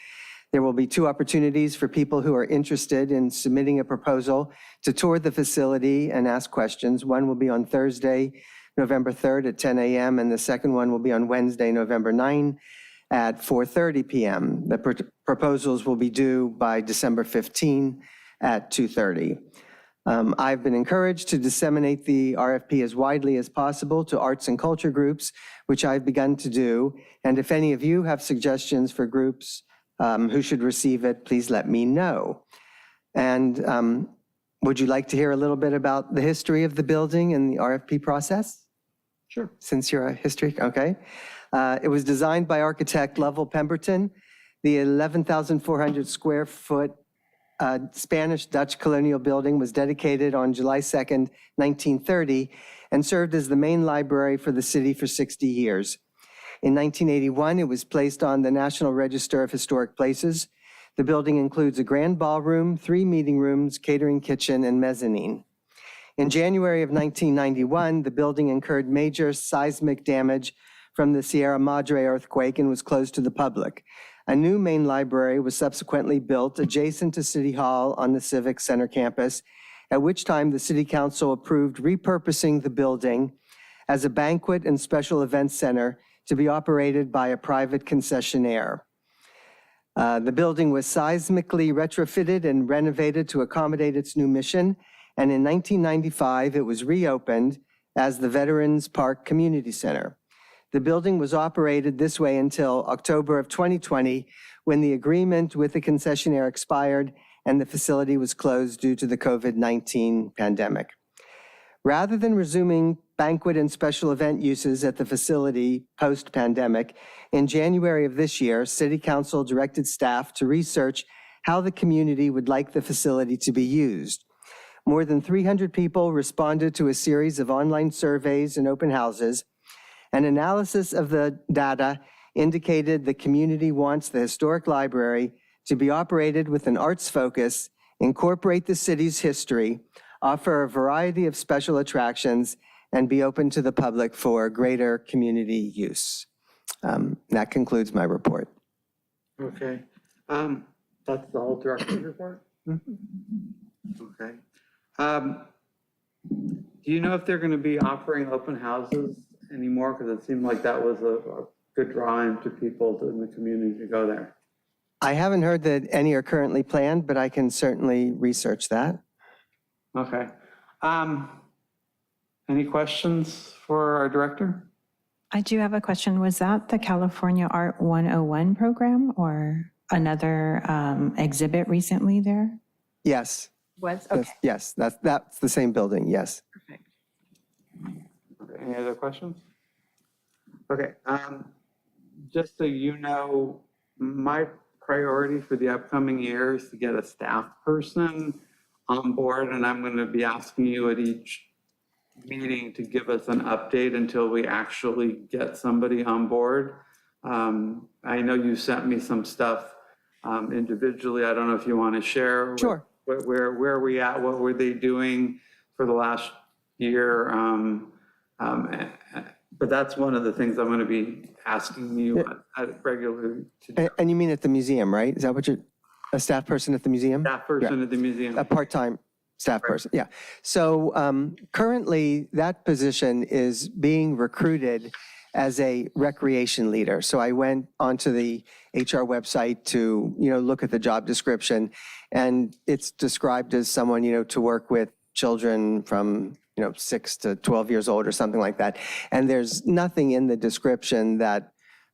There will be 2 opportunities for people who are interested in submitting a proposal to tour the facility and ask questions. One will be on Thursday, November 3rd at 10 a.m., and the second one will be on Wednesday, November 9 at 4:30 p.m. The proposals will be due by December 15 at 2:30. I've been encouraged to disseminate the RFP as widely as possible to arts and culture groups, which I've begun to do. And if any of you have suggestions for groups who should receive it, please let me know. And would you like to hear a little bit about the history of the building and the RFP process? Sure. Since you're a history, okay. It was designed by architect Lovell Pemberton The 11,400 square foot Spanish-Dutch colonial building was dedicated on July 2nd, 1930, and served as the main library for the city for 60 years. In 1981, it was placed on the National Register of Historic Places. The building includes a grand ballroom, 3 meeting rooms, catering kitchen, and mezzanine. In January of 1991, the building incurred major seismic damage from the Sierra Madre earthquake and was closed to the public. A new main library was subsequently built adjacent to City Hall on the Civic Center campus, at which time the City Council approved repurposing the building as a banquet and special events center to be operated by a private concessionaire. The building was seismically retrofitted and renovated to accommodate its new mission, and in 1995, it was reopened as the Veterans Park Community Center. The building was operated this way until October of 2020, when the agreement with the concessionaire expired and the facility was closed due to the COVID-19 pandemic. Rather than resuming banquet and special event uses at the facility post-pandemic, in January of this year, City Council directed staff to research how the community would like the facility to be used. More than 300 people responded to a series of online surveys and open houses. An analysis of the data indicated the community wants the historic library to be operated with an arts focus, incorporate the city's history, offer a variety of special attractions, and be open to the public for greater community use. That concludes my report. Okay. That's the whole director's report? Okay. Do you know if they're going to be offering open houses anymore? Because it seemed like that was a good draw-in to people in the community to go there. I haven't heard that any are currently planned, but I can certainly research that. Okay. Any questions for our director? I do have a question. Was that the California Art 101 program or another exhibit recently there? Yes. Was, Yes, that's the same building, yes. Perfect. Okay, any other questions? Okay, just so you know, my priority for the upcoming year is to get a staff person on board, and I'm going to be asking you at each meeting to give us an update until we actually get somebody on board. I know you sent me some stuff individually. I don't know if you want to share. Sure. Where are we at? What were they doing for the last year? But that's one of the things I'm going to be asking you regularly to do. And you mean at the museum, right? Is that what you're, a staff person at the museum? Staff person at the museum. A part-time staff person, yeah. So currently, that position is being recruited as a recreation leader. So I went onto the HR website to, look at the job description, and it's described as someone, to work with children from, 6 to 12 years old or something like that. And there's nothing in the description that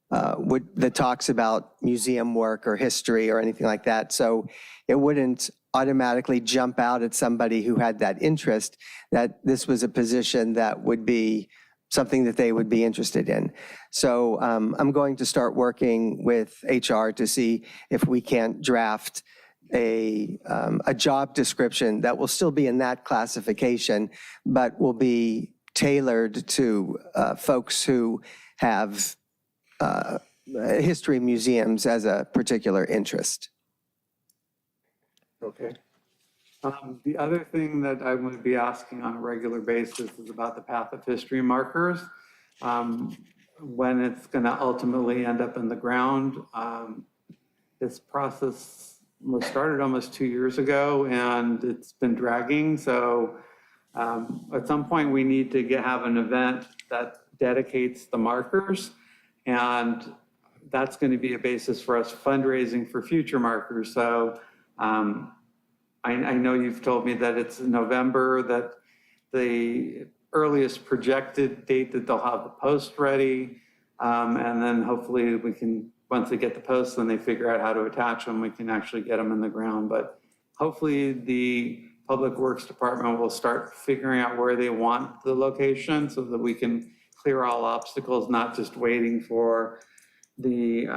that talks about museum work or history or anything like that. So it wouldn't automatically jump out at somebody who had that interest that this was a position that would be something that they would be interested in. So I'm going to start working with HR to see if we can't draft a job description that will still be in that classification, but will be tailored to folks who have history museums as a particular interest. Okay. The other thing that I'm going to be asking on a regular basis is about the path of history markers. When it's going to ultimately end up in the ground. This process was started almost 2 years ago, and it's been dragging. So at some point we need to have an event that dedicates the markers, and that's going to be a basis for us fundraising for future markers. So I know you've told me that it's November, that the earliest projected date that they'll have the post ready. And then hopefully we can, once they get the posts, then they figure out how to attach them, we can actually get them in the ground. But hopefully the Public Works Department will start figuring out where they want the location so that we can clear all obstacles, not just waiting for the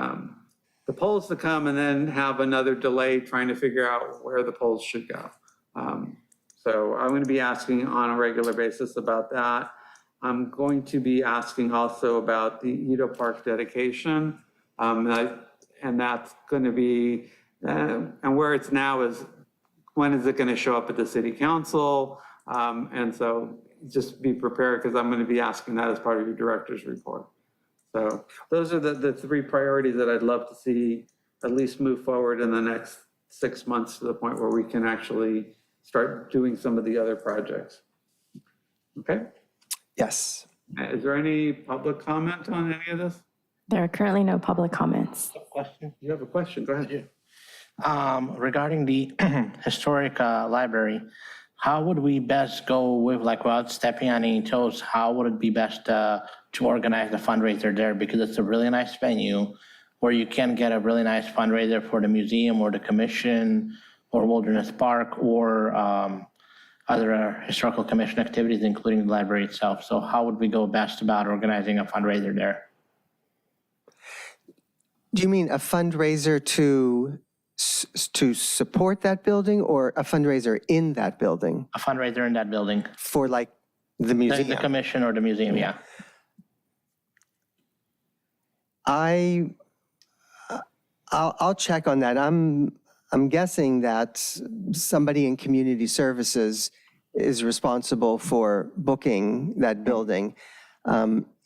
the polls to come and then have another delay trying to figure out where the polls should go. So I'm going to be asking on a regular basis about that. I'm going to be asking also about the Edo Park dedication. And that's going to be, and where it's now is, when is it going to show up at the city council? And so just be prepared, because I'm going to be asking that as part of your director's report. So those are the three priorities that I'd love to see at least move forward in the next 6 months, to the point where we can actually start doing some of the other projects. Okay? Yes. Is there any public comment on any of this? There are currently no public comments. Question? You have a question? Go ahead. Regarding the historic library, how would we best go with, like, without stepping on any toes, how would it be best to organize the fundraiser there? Because it's a really nice venue where you can get a really nice fundraiser for the museum or the commission or Wilderness Park or other historical commission activities, including the library itself. So how would we go best about organizing a fundraiser there? Do you mean a fundraiser to support that building, or a fundraiser in that building A fundraiser in that building? for like the The museum? commission or the museum, yeah. I'll check on that. I'm guessing that somebody in community services is responsible for booking that building.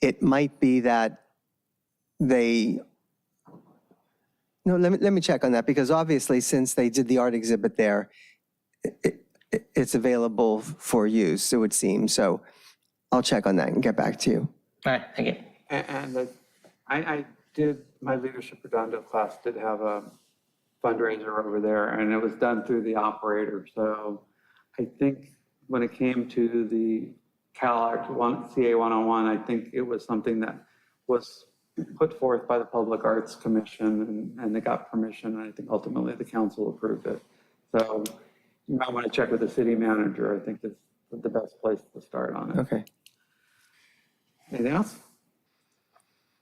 It might be that no, let me check on that, because obviously, since they did the art exhibit there, it's available for use, it would seem. So I'll check on that and get back to you. All right, thank you. And I did, my Leadership Redondo class did have a fundraiser over there, and it was done through the operator. So I think when it came to the CalArt CA 101, I think it was something that was put forth by the Public Arts Commission, and they got permission, and I think ultimately the council approved it. So you might want to check with the city manager. I think that's the best place to start on it. Okay. Anything else?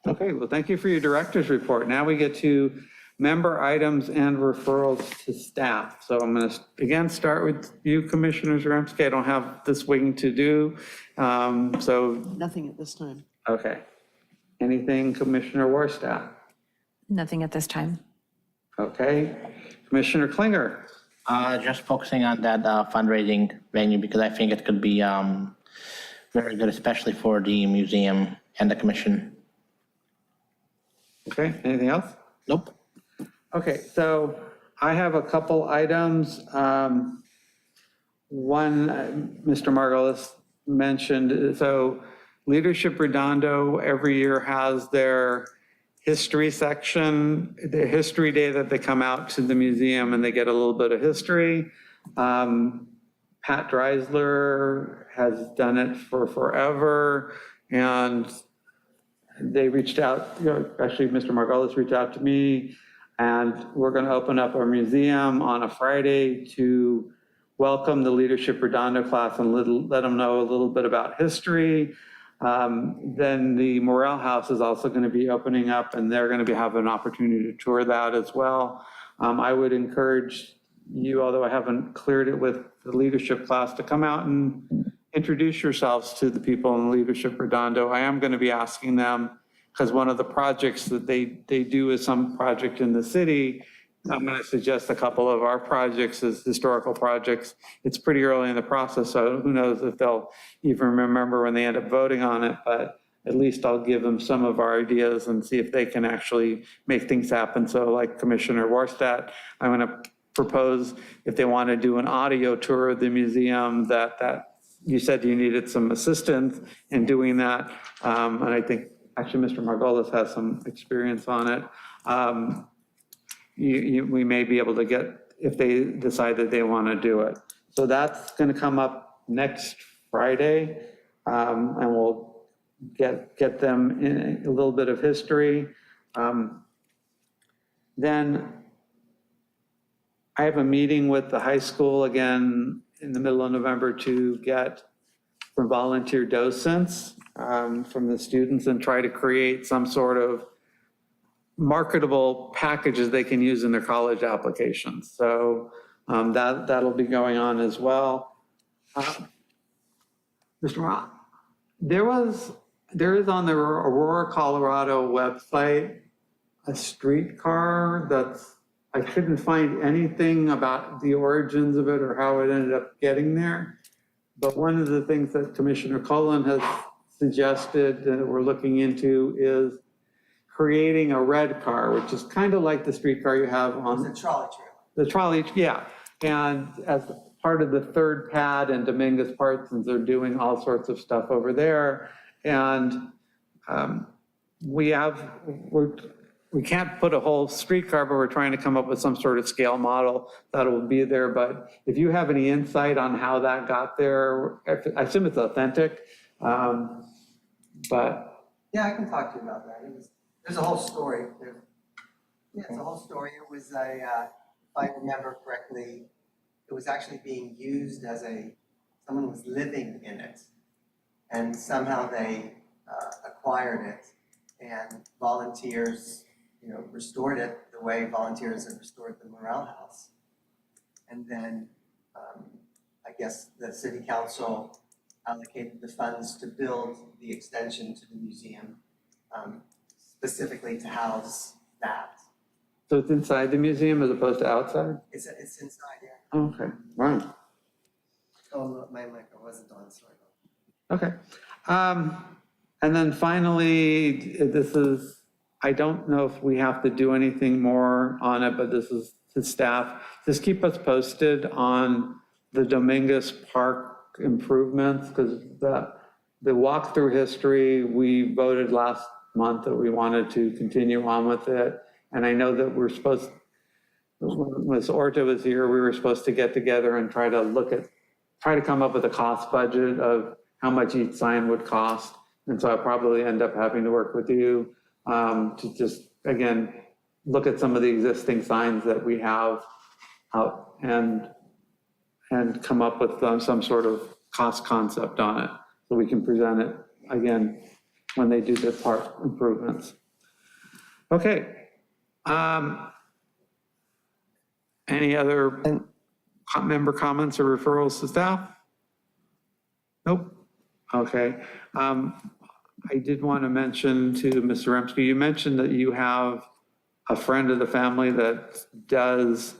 Okay, well, thank you for your director's report. Now we get to member items and referrals to staff. So I'm going to, again, start with you, Commissioner Zaremski. I don't have this wing to do. So, Nothing at this time. okay. Anything, Commissioner Warstaff? Nothing at this time. Okay. Commissioner Klinger? Just focusing on that fundraising venue, because I think it could be very good, especially for the museum and the commission. Okay, anything else? Nope. Okay, so I have a couple items. One, Mr. Margolis mentioned, so Leadership Redondo every year has their history section, the history day that they come out to the museum and they get a little bit of history. Pat Dreisler has done it for forever, and they reached out, actually Mr. Margolis reached out to me, and we're going to open up our museum on a Friday to welcome the Leadership Redondo class and let them know a little bit about history. Then the Morel House is also going to be opening up, and they're going to have an opportunity to tour that as well. I would encourage you, although I haven't cleared it with the leadership class, to come out and introduce yourselves to the people in Leadership Redondo. I am going to be asking them, because one of the projects that they do is some project in the city. I'm going to suggest a couple of our projects as historical projects. It's pretty early in the process, so who knows if they'll even remember when they end up voting on it, but at least I'll give them some of our ideas and see if they can actually make things happen. So like Commissioner Warstadt, I'm going to propose, if they want to do an audio tour of the museum, that you said you needed some assistance in doing that. And I think actually Mr. Margolis has some experience on it. We may be able to get, if they decide that they want to do it. So that's going to come up next Friday, and we'll get them in a little bit of history. Then I have a meeting with the high school again in the middle of November to get some volunteer docents from the students and try to create some sort of marketable packages they can use in their college applications. So that'll be going on as well. Mr. Rock, there is on the Aurora, Colorado website, a streetcar that's, I couldn't find anything about the origins of it or how it ended up getting there. But one of the things that Commissioner Cullen has suggested that we're looking into is creating a red car, which is kind of like the streetcar you have on The trolley trailer. the trolley, yeah. And as part of the third pad in Dominguez Parsons, they're doing all sorts of stuff over there. And we can't put a whole streetcar, but we're trying to come up with some sort of scale model that will be there. But if you have any insight on how that got there, I assume it's authentic. But Yeah, I can talk to you about that. There's a whole story. It's a whole story. It was if I remember correctly, it was actually being used as someone was living in it. And somehow they acquired it, and volunteers, restored it the way volunteers have restored the Morale House. And then I guess the city council allocated the funds to build the extension to the museum, specifically to house that. so it's inside the museum as opposed to outside? It's inside, yeah. Okay, right. Oh, my mic wasn't on, sorry. Okay. And then finally, I don't know if we have to do anything more on it, but this is to staff. Just keep us posted on the Dominguez Park improvements, because the walkthrough history, we voted last month that we wanted to continue on with it. And I know that when Ms. Orta was here, we were supposed to get together and try to come up with a cost budget of how much each sign would cost. And so I'll probably end up having to work with you to just, again, look at some of the existing signs that we have out and come up with some sort of cost concept on it, so we can present it again when they do the park improvements. Okay. Any other member comments or referrals to staff? Nope. Okay. I did want to mention to Mr. Remsky, you mentioned that you have a friend of the family that is,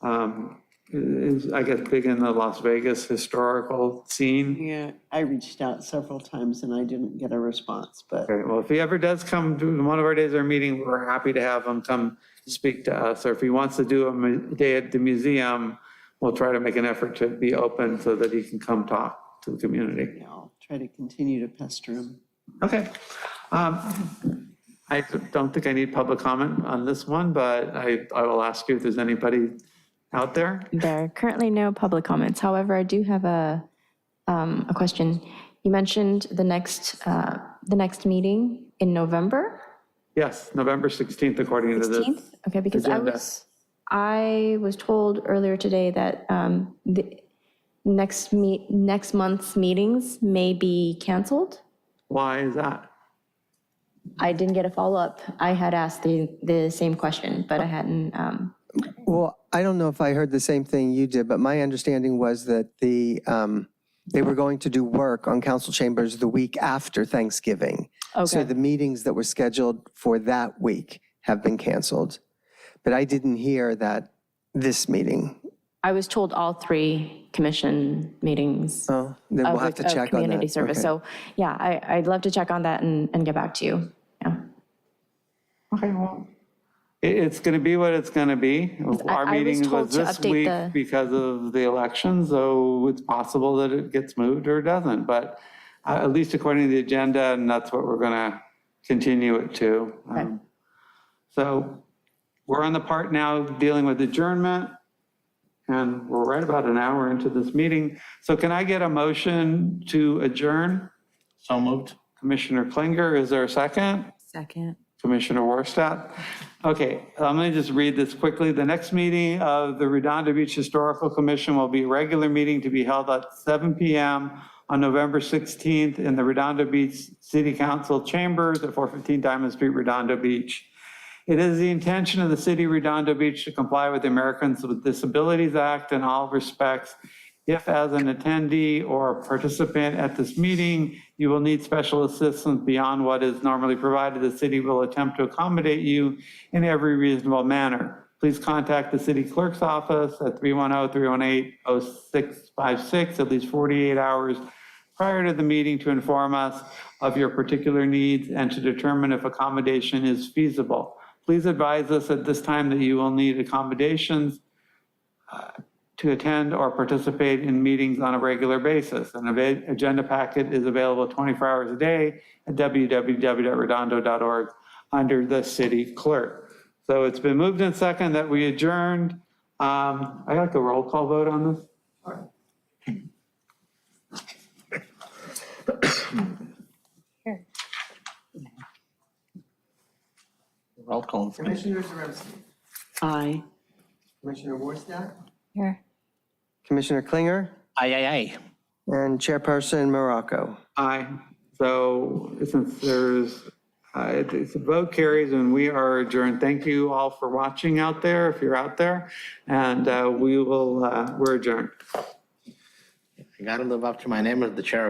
I guess, big in the Las Vegas historical scene. Yeah, I reached out several times and I didn't get a response, but Okay, well, if he ever does come to one of our days of our meeting, we're happy to have him come speak to us. Or if he wants to do a day at the museum, we'll try to make an effort to be open so that he can come talk to the community. I'll try to continue to pester him. Okay. I don't think I need public comment on this one, but I will ask you if there's anybody out there. There are currently no public comments. However, I do have a question. You mentioned the next meeting in November? Yes, November 16th, according to the 16th? Okay, because agenda. I was told earlier today that the next month's meetings may be canceled. Why is that? I didn't get a follow-up. I had asked the same question, but I hadn't. Well, I don't know if I heard the same thing you did, but my understanding was that they were going to do work on council chambers the week after Thanksgiving. So Okay. the meetings that were scheduled for that week have been canceled. But I didn't hear that this meeting. I was told all 3 commission meetings. Oh, then we'll of- have to of check on that. Community service. Okay. So, yeah, I'd love to check on that and get back to you. Yeah. Okay, well, it's going to be what it's going to be. Our I was meeting told was to this update week the- because of the election, so it's possible that it gets moved or it doesn't. But at least according to the agenda, and that's what we're going to continue it to. So we're on the part now dealing with adjournment, and we're right about an hour into this meeting. So can I get a motion to adjourn? So moved. Commissioner Klinger, is there a second? Second. Commissioner Warstadt. Okay, I'm going to just read this quickly. The next meeting of the Redondo Beach Historical Commission will be a regular meeting to be held at 7 p.m. on November 16th in the Redondo Beach City Council Chambers at 415 Diamond Street, Redondo Beach. It is the intention of the city of Redondo Beach to comply with the Americans with Disabilities Act in all respects. If as an attendee or participant at this meeting, you will need special assistance beyond what is normally provided, the city will attempt to accommodate you in every reasonable manner. Please contact the city clerk's office at 310-318-0656 at least 48 hours prior to the meeting to inform us of your particular needs and to determine if accommodation is feasible. Please advise us at this time that you will need accommodations to attend or participate in meetings on a regular basis. An agenda packet is available 24 hours a day at www.redondo.org under the city clerk. So it's been moved and second that we adjourned. I like a roll call vote on this. Roll call. Commissioner Zaremski. Aye. Commissioner Warstack. Here. Commissioner Klinger. Aye, aye, aye. And Chairperson Morocco. Aye. So since there's, it's a vote carries and we are adjourned. Thank you all for watching out there, if you're out there. And we're adjourned. I gotta live up to my name as the chair of